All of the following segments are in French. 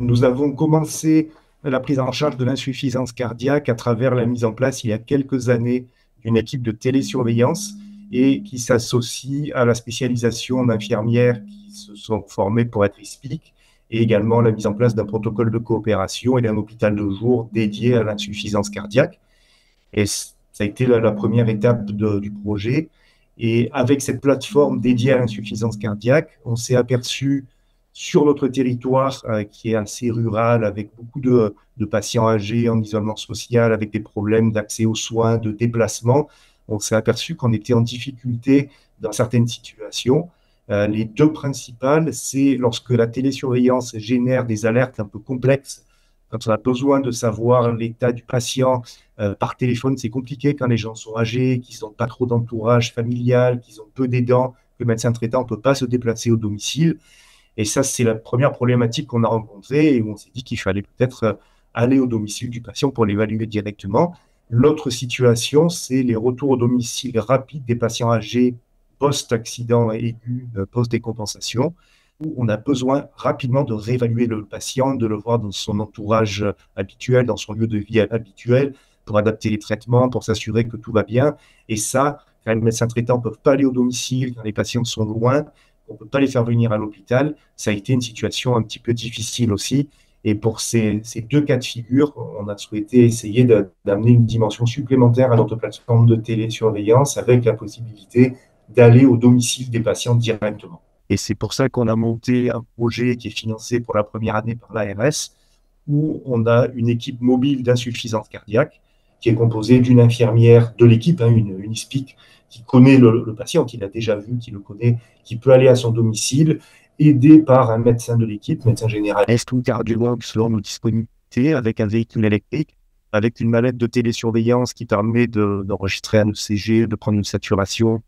Nous avons commencé la prise en charge de l'insuffisance cardiaque à travers la mise en place, il y a quelques années, d'une équipe de télésurveillance et qui s'associe à la spécialisation d'infirmières qui se sont formées pour être ISPIC et également la mise en place d'un protocole de coopération et d'un hôpital de jour dédié à l'insuffisance cardiaque. Et ça a été la première étape du projet. Et avec cette plateforme dédiée à l'insuffisance cardiaque, on s'est aperçu sur notre territoire, qui est assez rural, avec beaucoup de patients âgés en isolement social, avec des problèmes d'accès aux soins, de déplacement, on s'est aperçu qu'on était en difficulté dans certaines situations. Les deux principales, c'est lorsque la télésurveillance génère des alertes un peu complexes, quand on a besoin de savoir l'état du patient par téléphone, c'est compliqué quand les gens sont âgés, qu'ils n'ont pas trop d'entourage familial, qu'ils ont peu d'aidants, que le médecin traitant ne peut pas se déplacer au domicile. Et ça, c'est la première problématique qu'on a rencontrée et où on s'est dit qu'il fallait peut-être aller au domicile du patient pour l'évaluer directement. L'autre situation, c'est les retours au domicile rapides des patients âgés post-accident aigu, post-décompensation, où on a besoin rapidement de réévaluer le patient, de le voir dans son entourage habituel, dans son lieu de vie habituel, pour adapter les traitements, pour s'assurer que tout va bien. Et ça, quand les médecins traitants ne peuvent pas aller au domicile, quand les patients sont loin, on ne peut pas les faire venir à l'hôpital, ça a été une situation un petit peu difficile aussi. Et pour ces deux cas de figure, on a souhaité essayer d'amener une dimension supplémentaire à notre plateforme de télésurveillance avec la possibilité d'aller au domicile des patients directement. Et c'est pour ça qu'on a monté un projet qui est financé pour la première année par l'ARS, où on a une équipe mobile d'insuffisance cardiaque qui est composée d'une infirmière de l'équipe, une ISPIC, qui connaît le patient, qui l'a déjà vu, qui le connaît, qui peut aller à son domicile, aidé par un médecin de l'équipe, médecin généraliste ou cardiologue selon nos disponibilités, avec un véhicule électrique, avec une mallette de télésurveillance qui permet d'enregistrer un ECG, de prendre une saturation,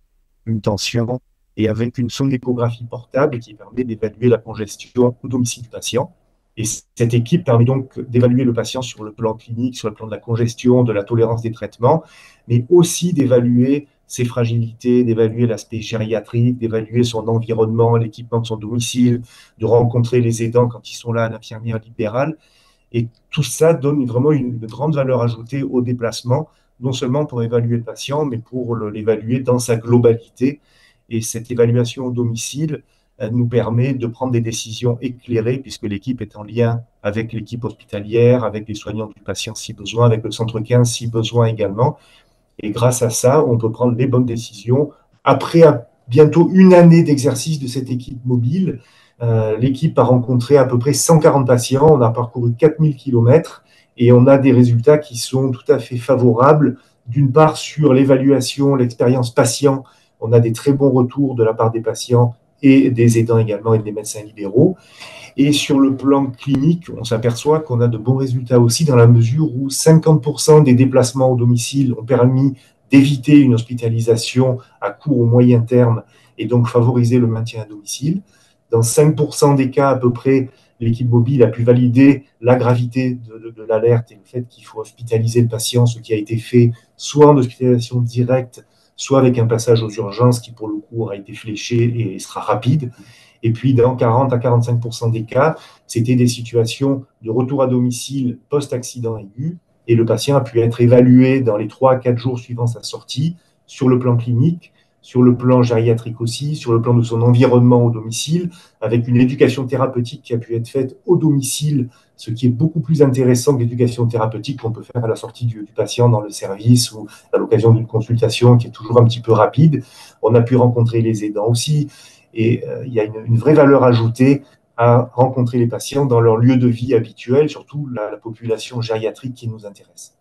une tension, et avec une sonéchographie portable qui permet d'évaluer la congestion au domicile du patient. Et cette équipe permet donc d'évaluer le patient sur le plan clinique, sur le plan de la congestion, de la tolérance des traitements, mais aussi d'évaluer ses fragilités, d'évaluer l'aspect gériatrique, d'évaluer son environnement, l'équipement de son domicile, de rencontrer les aidants quand ils sont là, l'infirmière libérale. Et tout ça donne vraiment une grande valeur ajoutée au déplacement, non seulement pour évaluer le patient, mais pour l'évaluer dans sa globalité. Et cette évaluation au domicile nous permet de prendre des décisions éclairées, puisque l'équipe est en lien avec l'équipe hospitalière, avec les soignants du patient si besoin, avec le centre 15 si besoin également. Et grâce à ça, on peut prendre les bonnes décisions. Après bientôt une année d'exercice de cette équipe mobile, l'équipe a rencontré à peu près 140 patients, on a parcouru 4000 km et on a des résultats qui sont tout à fait favorables. D'une part, sur l'évaluation, l'expérience patient, on a des très bons retours de la part des patients et des aidants également et des médecins libéraux. Et sur le plan clinique, on s'aperçoit qu'on a de bons résultats aussi dans la mesure où 50% des déplacements au domicile ont permis d'éviter une hospitalisation à court ou moyen terme et donc favoriser le maintien à domicile. Dans 5% des cas à peu près, l'équipe mobile a pu valider la gravité de l'alerte et le fait qu'il faut hospitaliser le patient, ce qui a été fait soit en hospitalisation directe, soit avec un passage aux urgences qui, pour le coup, aura été fléché et sera rapide. Et puis, dans 40 à 45% des cas, c'était des situations de retour à domicile post-accident aigu, et le patient a pu être évalué dans les 3 à 4 jours suivant sa sortie, sur le plan clinique, sur le plan gériatrique aussi, sur le plan de son environnement au domicile, avec une éducation thérapeutique qui a pu être faite au domicile, ce qui est beaucoup plus intéressant que l'éducation thérapeutique qu'on peut faire à la sortie du patient dans le service ou à l'occasion d'une consultation qui est toujours un petit peu rapide. On a pu rencontrer les aidants aussi, et il y a une vraie valeur ajoutée à rencontrer les patients dans leur lieu de vie habituel, surtout la population gériatrique qui nous intéresse.